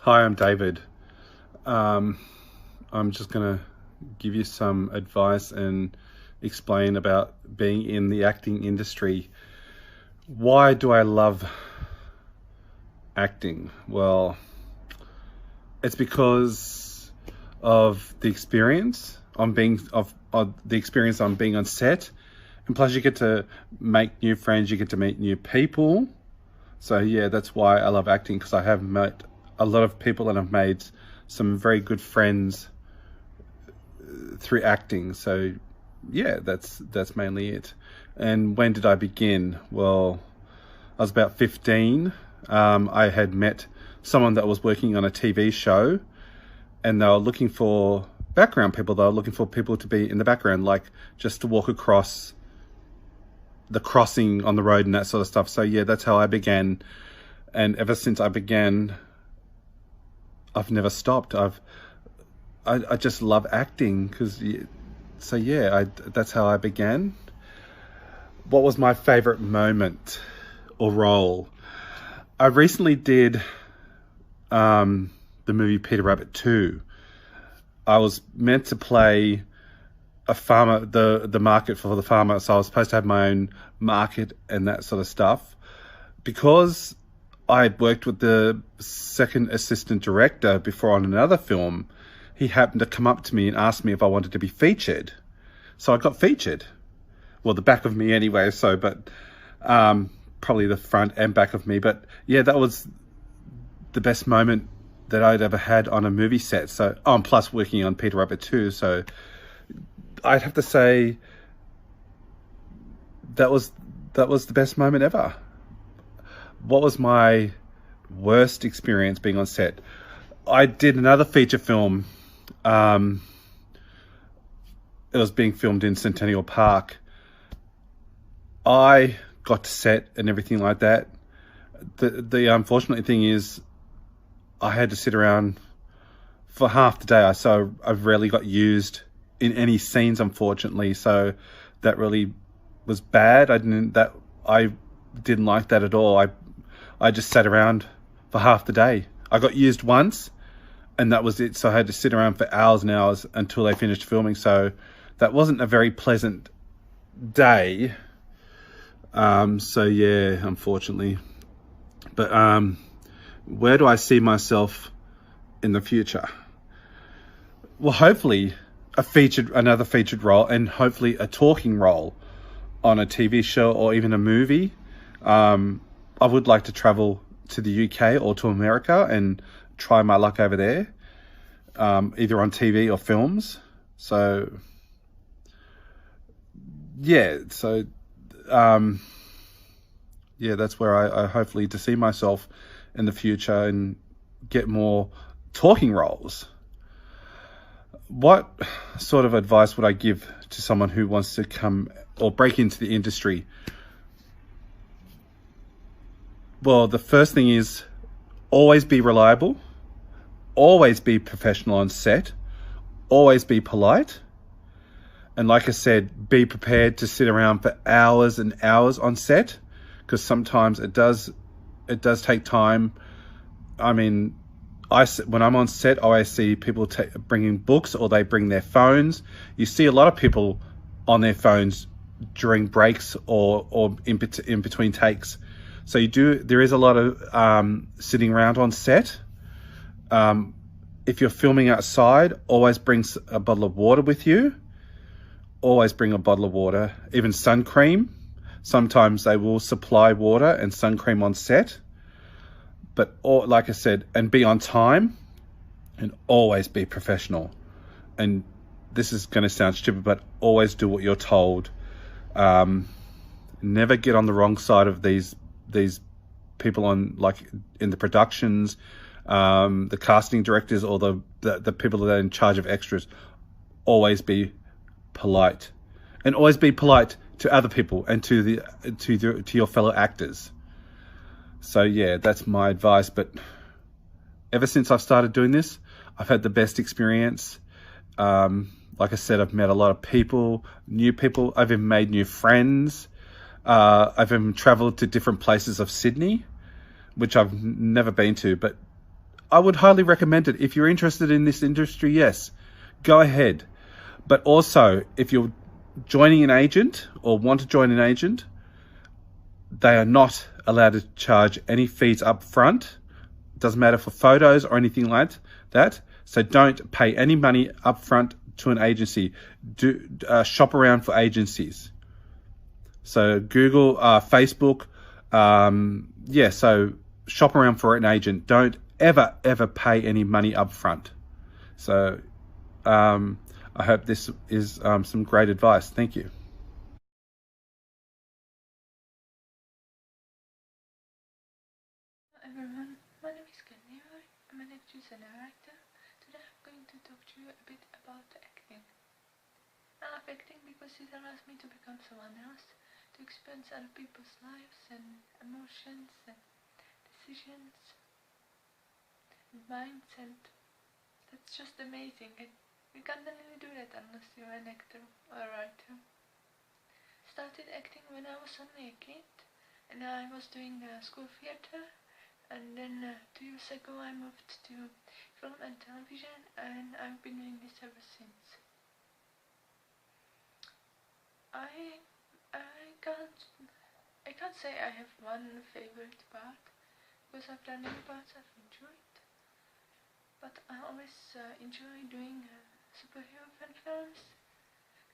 Hi, I'm David. Um, I'm just going to give you some advice and explain about being in the acting industry. Why do I love acting? Well, it's because of the experience of the experience on being on set, and plus you get to make new friends, you get to meet new people. So yeah, that's why I love acting, because I have met a lot of people and I've made some very good friends through acting. So yeah, that's mainly it. And when did I begin? Well, I was about 15. I had met someone that was working on a TV show, and they were looking for background people. They were looking for people to be in the background, like just to walk across the crossing on the road and that sort of stuff. So yeah, that's how I began. And ever since I began, I've never stopped. I just love acting so yeah, that's how I began. What was my favorite moment or role? I recently did the movie Peter Rabbit 2. I was meant to play a farmer, the market for the farmer. So I was supposed to have my own market and that sort of stuff. Because I worked with the second assistant director before on another film, he happened to come up to me and ask me if I wanted to be featured. So I got featured. Well, the back of me anyway, but probably the front and back of me. But yeah, that was the best moment that I'd ever had on a movie set. So, plus working on Peter Rabbit 2. So I'd have to say that was the best moment ever. What was my worst experience being on set? I did another feature film. It was being filmed in Centennial Park. I got to set and everything like that. The unfortunate thing is I had to sit around for half the day. So I rarely got used in any scenes, unfortunately. So that really was bad. I didn't like that at all. I just sat around for half the day. I got used once and that was it. So I had to sit around for hours and hours until they finished filming. So that wasn't a very pleasant day. So yeah, unfortunately. But where do I see myself in the future? Well, hopefully another featured role, and hopefully a talking role on a TV show or even a movie. I would like to travel to the UK or to America and try my luck over there, either on TV or films. So yeah, that's where I hopefully to see myself in the future and get more talking roles. What sort of advice would I give to someone who wants to come or break into the industry? Well, the first thing is always be reliable, always be professional on set, always be polite. And like I said, be prepared to sit around for hours and hours on set, because sometimes it does take time. I mean, when I'm on set, I always see people bringing books, or they bring their phones. You see a lot of people on their phones during breaks or in between takes. So there is a lot of sitting around on set. If you're filming outside, always bring a bottle of water with you. Always bring a bottle of water, even sun cream. Sometimes they will supply water and sun cream on set. But like I said, and be on time and always be professional. And this is going to sound stupid, but always do what you're told. Never get on the wrong side of these people in the productions, the casting directors, or the people that are in charge of extras. Always be polite, and always be polite to other people and to your fellow actors. So yeah, that's my advice. But ever since I've started doing this, I've had the best experience. Like I said, I've met a lot of people, new people. I've even made new friends. I've even traveled to different places of Sydney, which I've never been to, but I would highly recommend it. If you're interested in this industry, yes, go ahead. But also, if you're joining an agent or want to join an agent, they are not allowed to charge any fees up front. Doesn't matter for photos or anything like that. So don't pay any money up front to an agency. Do shop around for agencies. So Google, Facebook, yeah, so shop around for an agent. Don't ever pay any money up front. So I hope this is some great advice. Thank you. Everyone, my name is Kenny. I'm an actress and a writer. Today I'm going to talk to you a bit about acting. I love acting because it allows me to become someone else, to experience other people's lives and emotions and decisions and minds, and that's just amazing. And you can't really do that unless you're an actor or a writer. I started acting when I was only a kid, and I was doing school theatre. And then 2 years ago I moved to film and television, and I've been doing this ever since. I can't say I have one favorite part, because I've done many parts I've enjoyed. But I always enjoy doing superhero films,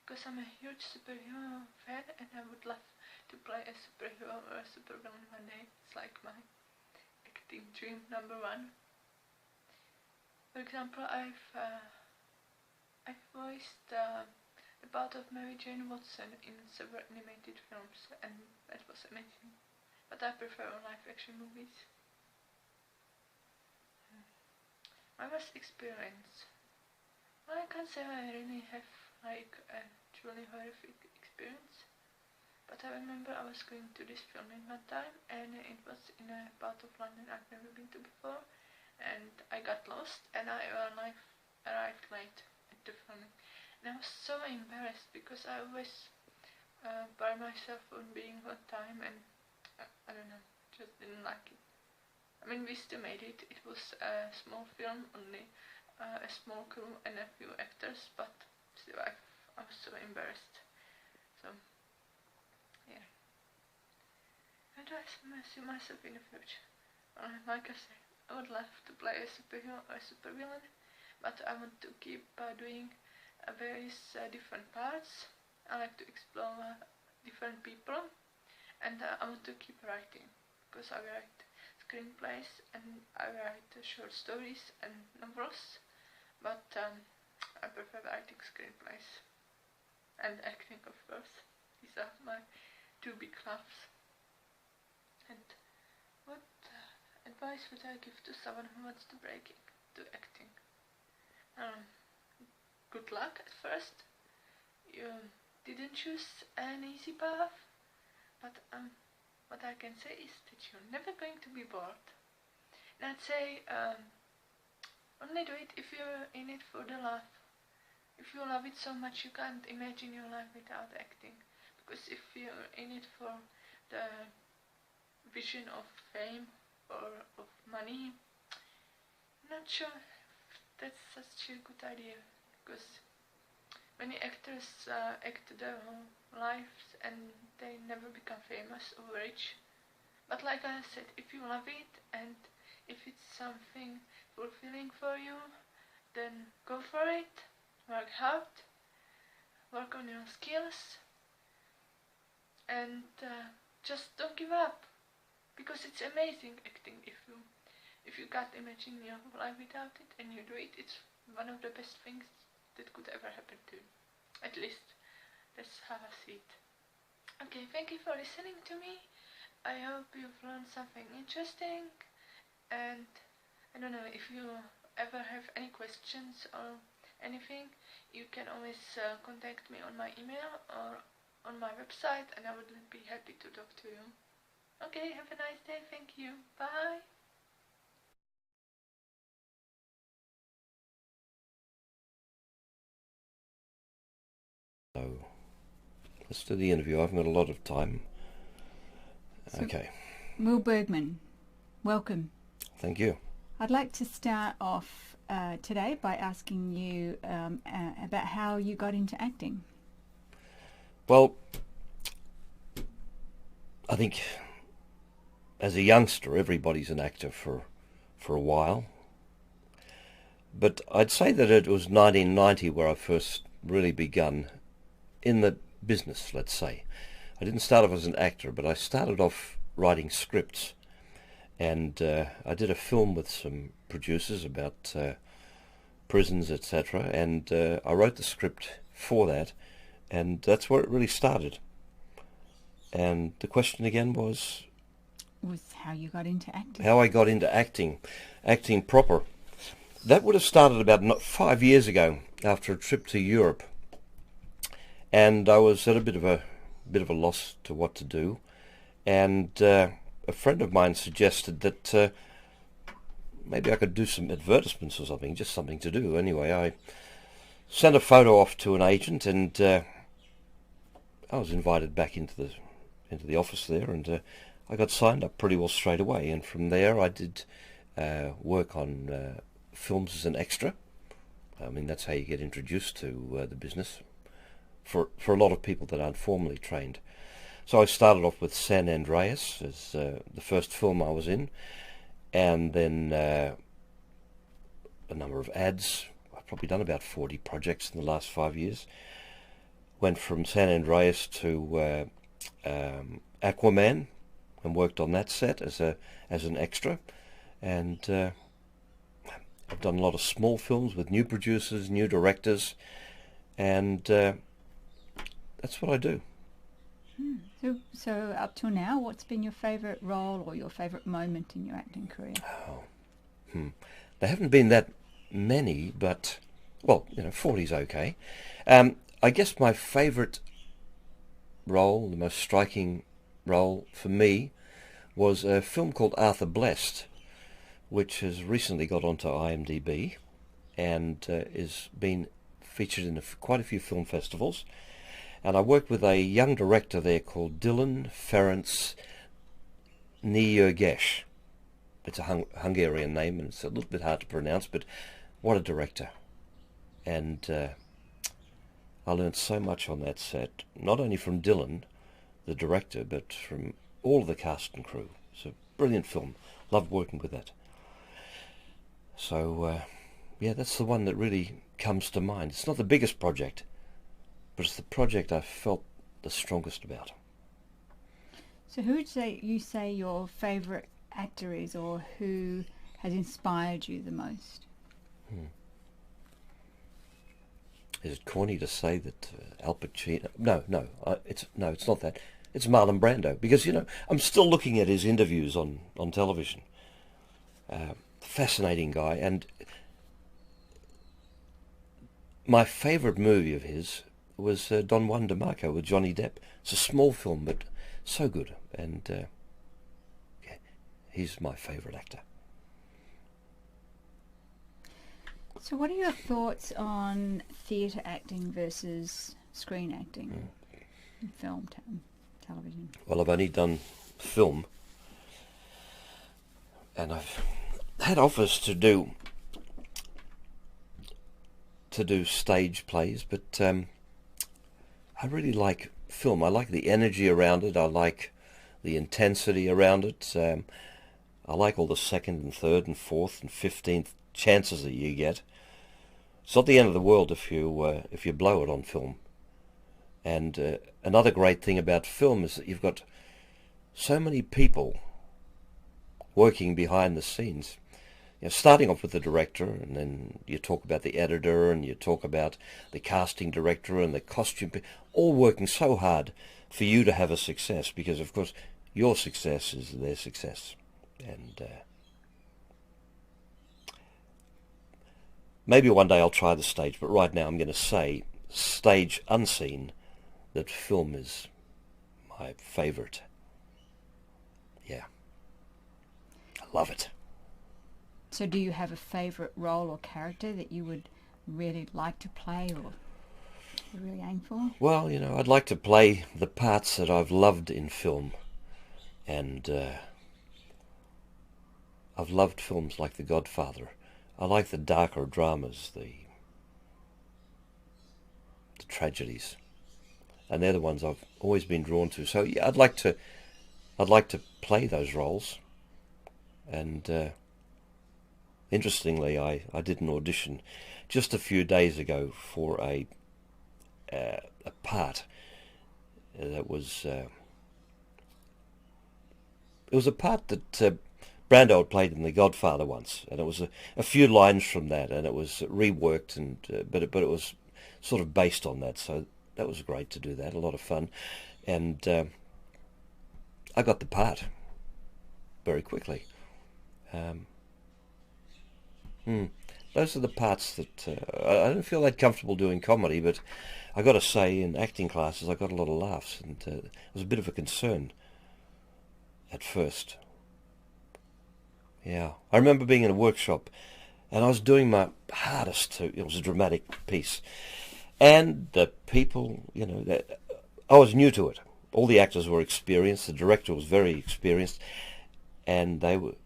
because I'm a huge superhero fan, and I would love to play a superhero or a supervillain one day. It's like my acting dream number one. For example, I've voiced the part of Mary Jane Watson in several animated films, and that was amazing. But I prefer live action movies. My worst experience. Well, I can't say I really have like a truly horrific experience. But I remember I was going to this filming one time, and it was in a part of London I've never been to before, and I got lost, and I arrived late at the filming. And I was so embarrassed because I always pride myself on being on time, and I don't know, just didn't like it. I mean, we still made it. It was a small film, only a small crew and a few actors, but still I was so embarrassed. So yeah. How do I see myself in the future? Like I said, I would love to play a superhero or a supervillain, but I want to keep doing various different parts. I like to explore different people, and I want to keep writing, because I write screenplays and I write short stories and novels, but I prefer writing screenplays and acting, of course. These are my two big loves. And what advice would I give to someone who wants to break into acting? Good luck at first. You didn't choose an easy path, but what I can say is that you're never going to be bored. And I'd say only do it if you're in it for the love. If you love it so much, you can't imagine your life without acting. Because if you're in it for the vision of fame or of money, I'm not sure if that's such a good idea, because many actors act their whole lives and they never become famous or rich. But like I said, if you love it and if it's something fulfilling for you, then go for it, work hard, work on your skills, and just don't give up, because it's amazing acting. If you can't imagine your life without it and you do it, it's one of the best things that could ever happen to you. At least that's how I see it. Okay, thank you for listening to me. I hope you've learned something interesting, and I don't know, if you ever have any questions or anything, you can always contact me on my email or on my website, and I would be happy to talk to you. Okay, have a nice day. Thank you. Bye. So let's do the interview. I haven't got a lot of time. So, okay. Will Bergman, welcome. Thank you. I'd like to start off today by asking you about how you got into acting. Well, I think as a youngster, everybody's an actor for a while. But I'd say that it was 1990 where I first really begun in the business, let's say. I didn't start off as an actor, but I started off writing scripts. And I did a film with some producers about prisons, etc. And I wrote the script for that, and that's where it really started. And the question again was how you got into acting. How I got into acting proper. That would have started about 5 years ago after a trip to Europe, and I was at a bit of a loss to what to do, and a friend of mine suggested that maybe I could do some advertisements or something, just something to do. Anyway, I sent a photo off to an agent, and I was invited back into the office there, and I got signed up pretty well straight away. And from there, I did work on films as an extra. I mean, that's how you get introduced to the business for a lot of people that aren't formally trained. So I started off with San Andreas as the first film I was in, and then a number of ads. I've probably done about 40 projects in the last 5 years. Went from San Andreas to Aquaman and worked on that set as an extra, and I've done a lot of small films with new producers, new directors, and that's what I do. So up till now, what's been your favourite role or your favourite moment in your acting career? There haven't been that many, but, well, 40's okay. I guess my favourite role, the most striking role for me, was a film called Arthur Blessed, which has recently got onto IMDb and is been featured in quite a few film festivals. And I worked with a young director there called Dylan Ferenc Nyerges. It's a Hungarian name, and it's a little bit hard to pronounce, but what a director. And I learned so much on that set, not only from Dylan, the director, but from all of the cast and crew. It's a brilliant film. Loved working with that. So, yeah, that's the one that really comes to mind. It's not the biggest project, but it's the project I felt the strongest about. So who would you say your favourite actor is, or who has inspired you the most? Is it corny to say that Al Pacino? No, it's not that. It's Marlon Brando, because I'm still looking at his interviews on television. Fascinating guy, and my favourite movie of his was Don Juan de Marco with Johnny Depp. It's a small film, but so good, and yeah, he's my favourite actor. So what are your thoughts on theatre acting versus screen acting in film, television? Well, I've only done film, and I've had offers to do stage plays, but I really like film. I like the energy around it. I like the intensity around it. I like all the second and third and fourth and 15th chances that you get. It's not the end of the world if you blow it on film. And another great thing about film is that you've got so many people working behind the scenes. Starting off with the director, and then you talk about the editor, and you talk about the casting director and the costume, all working so hard for you to have a success, because of course your success is their success. And maybe one day I'll try the stage, but right now I'm going to say stage unseen, that film is my favourite. Yeah, I love it. So do you have a favourite role or character that you would really like to play or really aim for? Well, I'd like to play the parts that I've loved in film, and I've loved films like The Godfather. I like the darker dramas, the tragedies, and they're the ones I've always been drawn to. So yeah, I'd like to play those roles. And interestingly, I did an audition just a few days ago for a part that was it was a part that Brando had played in The Godfather once, and it was a few lines from that, and it was reworked, and but it was sort of based on that, so that was great to do that, a lot of fun, and I got the part very quickly. Those are the parts that I don't feel that comfortable doing comedy, but I got to say, in acting classes, I got a lot of laughs, and it was a bit of a concern at first. Yeah, I remember being in a workshop, and I was doing my hardest to. It was a dramatic piece, and the people, I was new to it. All the actors were experienced. The director was very experienced, and they were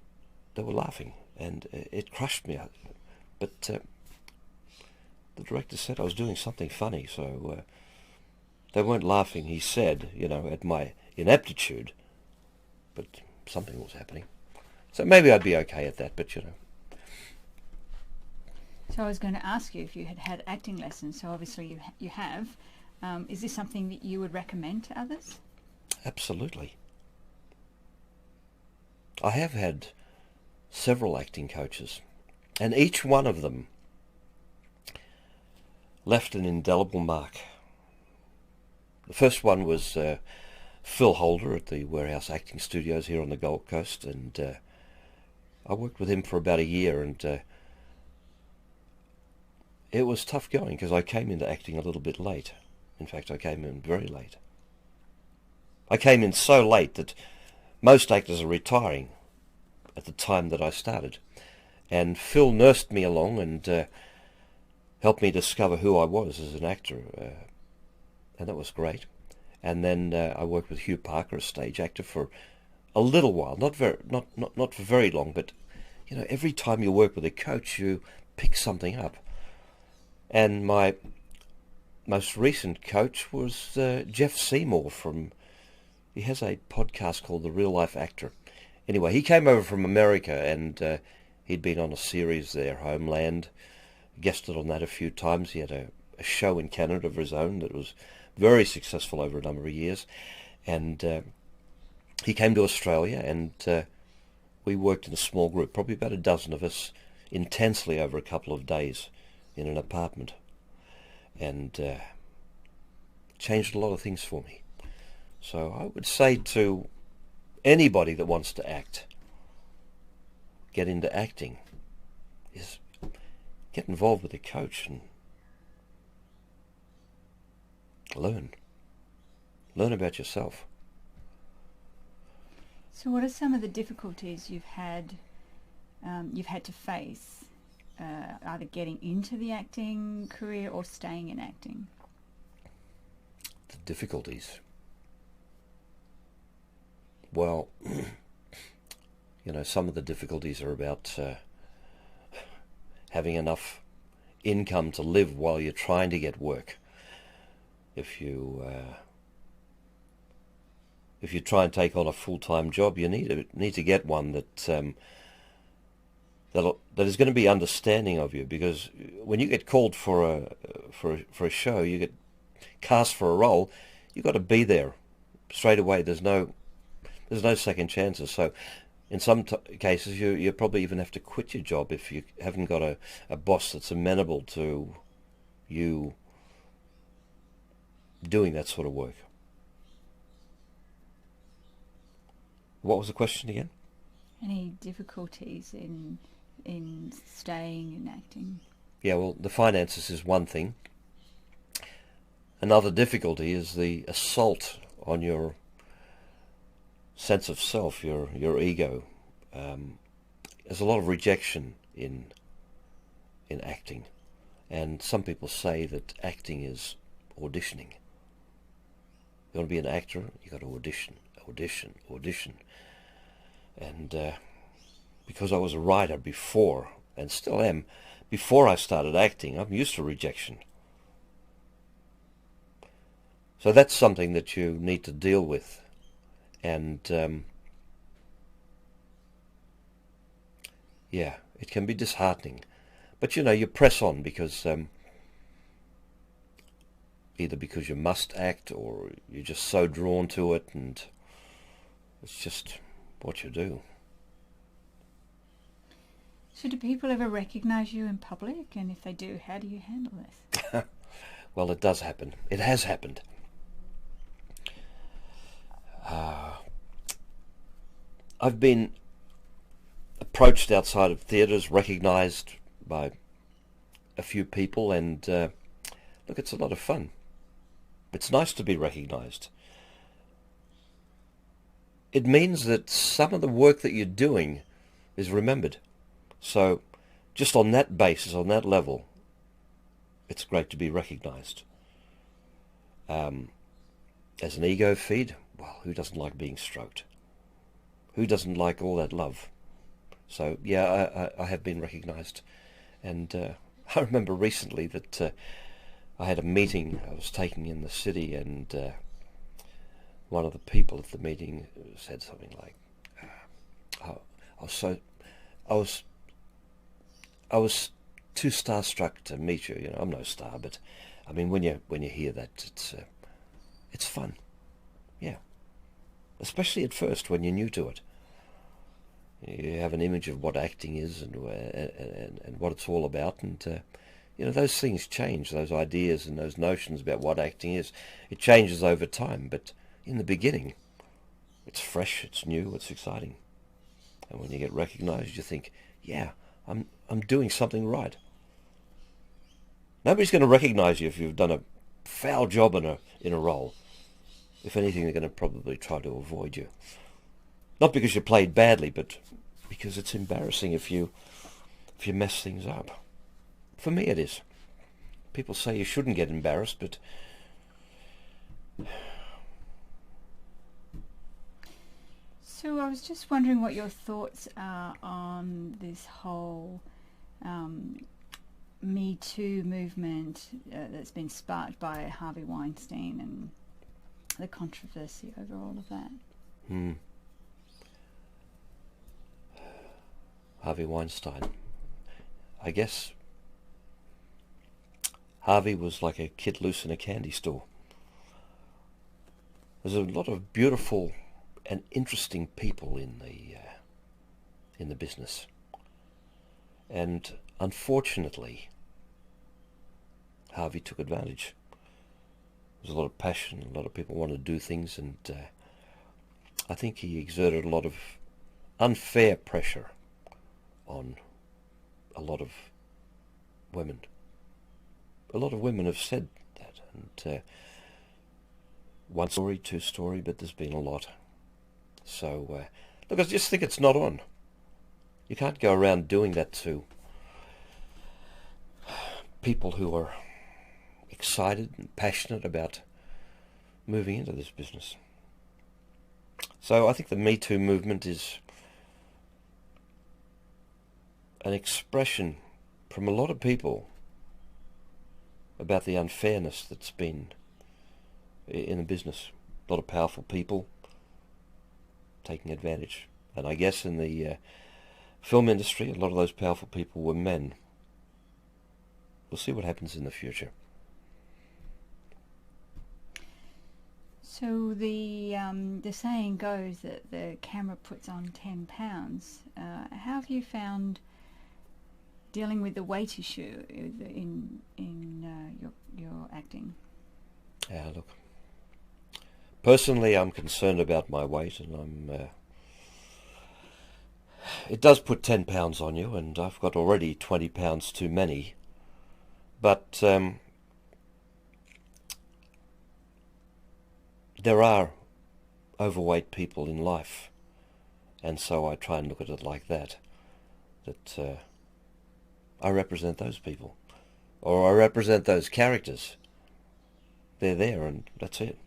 laughing, and it crushed me. But the director said I was doing something funny, so they weren't laughing. He said, at my ineptitude, but something was happening. So maybe I'd be okay at that, but So I was going to ask you if you had had acting lessons. So obviously you have. Is this something that you would recommend to others? Absolutely. I have had several acting coaches, and each one of them left an indelible mark. The first one was Phil Holder at the Warehouse Acting Studios here on the Gold Coast, and I worked with him for about a year, and it was tough going because I came into acting a little bit late. In fact, I came in very late. I came in so late that most actors are retiring at the time that I started. And Phil nursed me along and helped me discover who I was as an actor, and that was great. And then I worked with Hugh Parker, a stage actor, for a little while, not for very long, but every time you work with a coach, you pick something up. And my most recent coach was Jeff Seymour he has a podcast called The Real Life Actor. Anyway, he came over from America, and he'd been on a series there, Homeland, guested on that a few times. He had a show in Canada of his own that was very successful over a number of years, and he came to Australia, and we worked in a small group, probably about a dozen of us, intensely over a couple of days in an apartment, and changed a lot of things for me. So I would say to anybody that wants to act, get into acting, is get involved with a coach and learn about yourself. So what are some of the difficulties you've had to face, either getting into the acting career or staying in acting? The difficulties. Well, some of the difficulties are about having enough income to live while you're trying to get work. If you try and take on a full-time job, you need to get one that is going to be understanding of you, because when you get called for a show, you get cast for a role, you've got to be there straight away. There's no second chances. So in some cases, you probably even have to quit your job if you haven't got a boss that's amenable to you doing that sort of work. What was the question again? Any difficulties in staying in acting? Yeah, well, the finances is one thing. Another difficulty is the assault on your sense of self, your ego. There's a lot of rejection in acting, and some people say that acting is auditioning. You want to be an actor, you got to audition, and because I was a writer before, and still am, before I started acting. I'm used to rejection. So that's something that you need to deal with. And yeah, it can be disheartening. But you press on because either because you must act or you're just so drawn to it, and it's just what you do. So do people ever recognise you in public? And if they do, how do you handle this? Well, it does happen. It has happened. I've been approached outside of theatres, recognised by a few people, and look, it's a lot of fun. It's nice to be recognised. It means that some of the work that you're doing is remembered. So just on that basis, on that level, it's great to be recognised. As an ego feed, well, who doesn't like being stroked? Who doesn't like all that love? So yeah, I have been recognised. And I remember recently that I had a meeting I was taking in the city, and one of the people at the meeting said something like, I was too starstruck to meet you. I'm no star, but I mean, when you hear that, it's fun, yeah. Especially at first when you're new to it, you have an image of what acting is and what it's all about, and those things change. Those ideas and those notions about what acting is, it changes over time. But in the beginning, it's fresh, it's new, it's exciting, and when you get recognised, you think, yeah, I'm doing something right. Nobody's going to recognise you if you've done a foul job in a role. If anything, they're going to probably try to avoid you. Not because you played badly, but because it's embarrassing if you mess things up. For me, it is. People say you shouldn't get embarrassed, but So I was just wondering what your thoughts are on this whole Me Too movement that's been sparked by Harvey Weinstein and the controversy over all of that. Harvey Weinstein. I guess Harvey was like a kid loose in a candy store. There's a lot of beautiful and interesting people in the business, and unfortunately, Harvey took advantage. There's a lot of passion, a lot of people want to do things, and I think he exerted a lot of unfair pressure on a lot of women. A lot of women have said that, and one story, two story, but there's been a lot. So, look, I just think it's not on. You can't go around doing that to people who are excited and passionate about moving into this business. So I think the Me Too movement is an expression from a lot of people about the unfairness that's been in the business. A lot of powerful people taking advantage. And I guess in the film industry, a lot of those powerful people were men. We'll see what happens in the future. So the saying goes that the camera puts on 10 pounds. How have you found dealing with the weight issue in your acting? Look, personally, I'm concerned about my weight, and it does put 10 pounds on you, and I've got already 20 pounds too many. But there are overweight people in life, and so I try and look at it like that. That I represent those people, or I represent those characters. They're there, and that's it.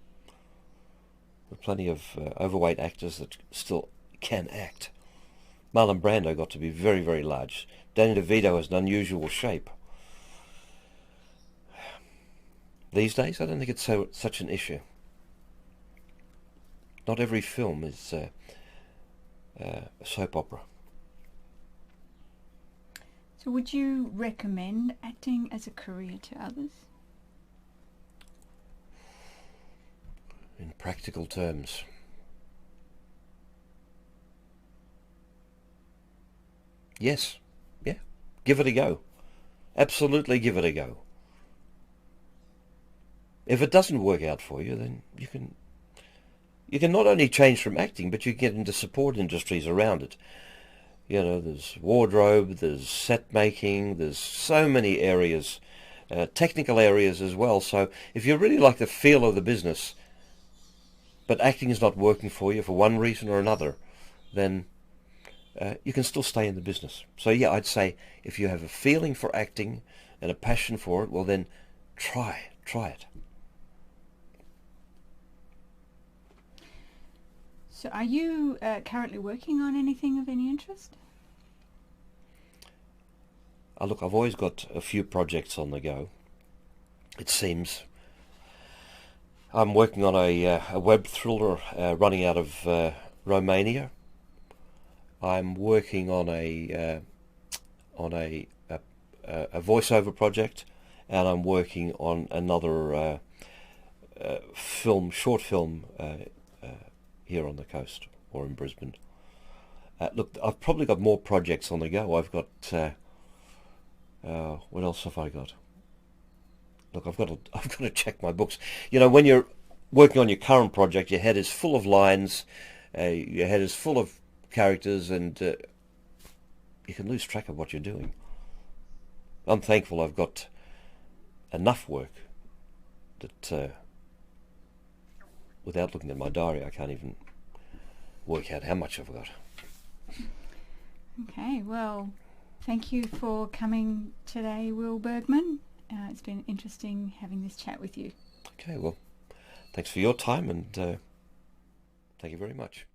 There are plenty of overweight actors that still can act, Marlon Brando got to be very, very large. Danny DeVito has an unusual shape. These days, I don't think it's such an issue. Not every film is a soap opera. So would you recommend acting as a career to others? In practical terms, yes, yeah, give it a go. Absolutely give it a go. If it doesn't work out for you, then you can not only change from acting, but you can get into support industries around it. You know, there's wardrobe, there's set making, there's so many areas, technical areas as well. So if you really like the feel of the business, but acting is not working for you for one reason or another, then you can still stay in the business. So yeah, I'd say if you have a feeling for acting and a passion for it, well then try it. So are you currently working on anything of any interest? Look, I've always got a few projects on the go, it seems. I'm working on a web thriller running out of Romania. I'm working on a voiceover project, and I'm working on another short film here on the coast or in Brisbane. Look, I've probably got more projects on the go. I've got what else have I got? Look, I've got to check my books. You know, when you're working on your current project, your head is full of lines, your head is full of characters, and you can lose track of what you're doing. I'm thankful I've got enough work that without looking at my diary, I can't even work out how much I've got. Okay, well, thank you for coming today, Will Bergman. It's been interesting having this chat with you. Okay, well, thanks for your time, and thank you very much.